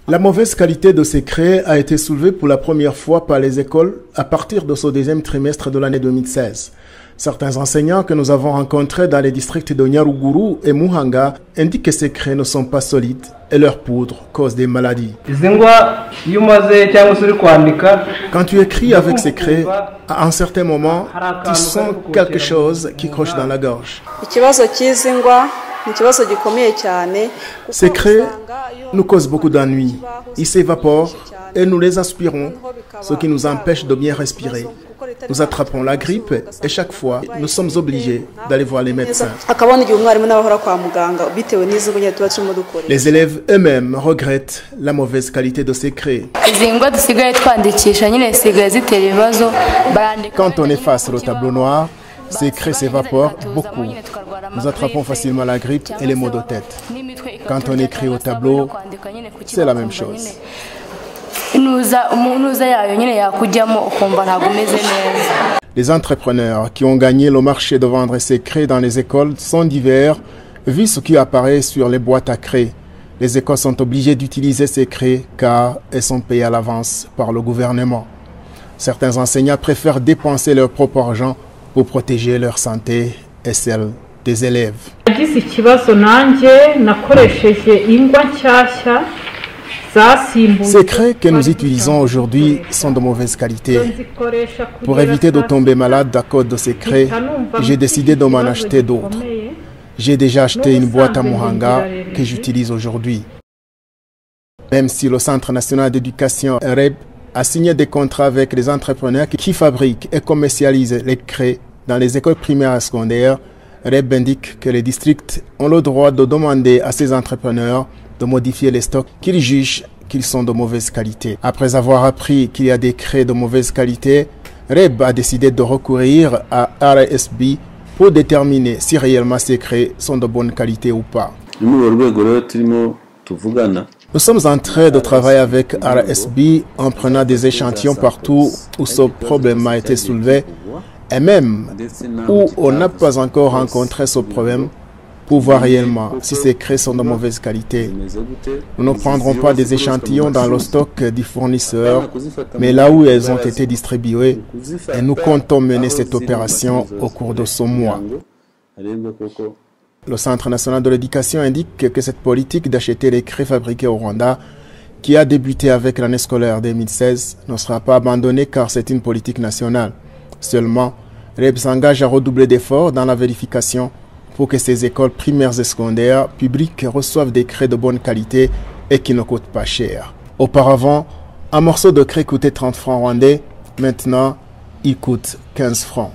La mauvaise qualité de ces craies a été soulevée pour la première fois par les écoles à partir de ce deuxième trimestre de l'année 2016. Certains enseignants que nous avons rencontrés dans les districts de Nyaruguru et Muhanga indiquent que ces craies ne sont pas solides et leur poudre cause des maladies. Quand tu écris avec ces craies, à un certain moment, tu sens quelque chose qui croche dans la gorge. Ces craies nous causent beaucoup d'ennuis. Ils s'évaporent et nous les aspirons, ce qui nous empêche de bien respirer. Nous attrapons la grippe et chaque fois, nous sommes obligés d'aller voir les médecins. Les élèves eux-mêmes regrettent la mauvaise qualité de ces craies. Quand on efface le tableau noir, ces craies s'évaporent beaucoup. Nous attrapons facilement la grippe et les maux de tête. Quand on écrit au tableau, c'est la même chose. Les entrepreneurs qui ont gagné le marché de vendre ces craies dans les écoles sont divers, vu ce qui apparaît sur les boîtes à craies. Les écoles sont obligées d'utiliser ces craies car elles sont payées à l'avance par le gouvernement. Certains enseignants préfèrent dépenser leur propre argent pour protéger leur santé et celle des élèves. Ces craies que nous utilisons aujourd'hui sont de mauvaise qualité. Pour éviter de tomber malade à cause de ces craies, j'ai décidé de m'en acheter d'autres. J'ai déjà acheté une boîte à Muhanga que j'utilise aujourd'hui. Même si le Centre national d'éducation REB a signé des contrats avec les entrepreneurs qui fabriquent et commercialisent les craies dans les écoles primaires et secondaires, REB indique que les districts ont le droit de demander à ces entrepreneurs de modifier les stocks qu'ils jugent qu'ils sont de mauvaise qualité. Après avoir appris qu'il y a des craies de mauvaise qualité, REB a décidé de recourir à RSB pour déterminer si réellement ces craies sont de bonne qualité ou pas. Nous sommes en train de travailler avec RSB en prenant des échantillons partout où ce problème a été soulevé et même où on n'a pas encore rencontré ce problème pour voir réellement si ces craies sont de mauvaise qualité. Nous ne prendrons pas des échantillons dans le stock du fournisseur, mais là où elles ont été distribuées, et nous comptons mener cette opération au cours de ce mois. Le Centre national de l'éducation indique que cette politique d'acheter les craies fabriquées au Rwanda, qui a débuté avec l'année scolaire 2016, ne sera pas abandonnée car c'est une politique nationale. Seulement, REB s'engage à redoubler d'efforts dans la vérification pour que ces écoles primaires et secondaires publiques reçoivent des craies de bonne qualité et qui ne coûtent pas cher. Auparavant, un morceau de craie coûtait 30 francs rwandais, maintenant il coûte 15 francs.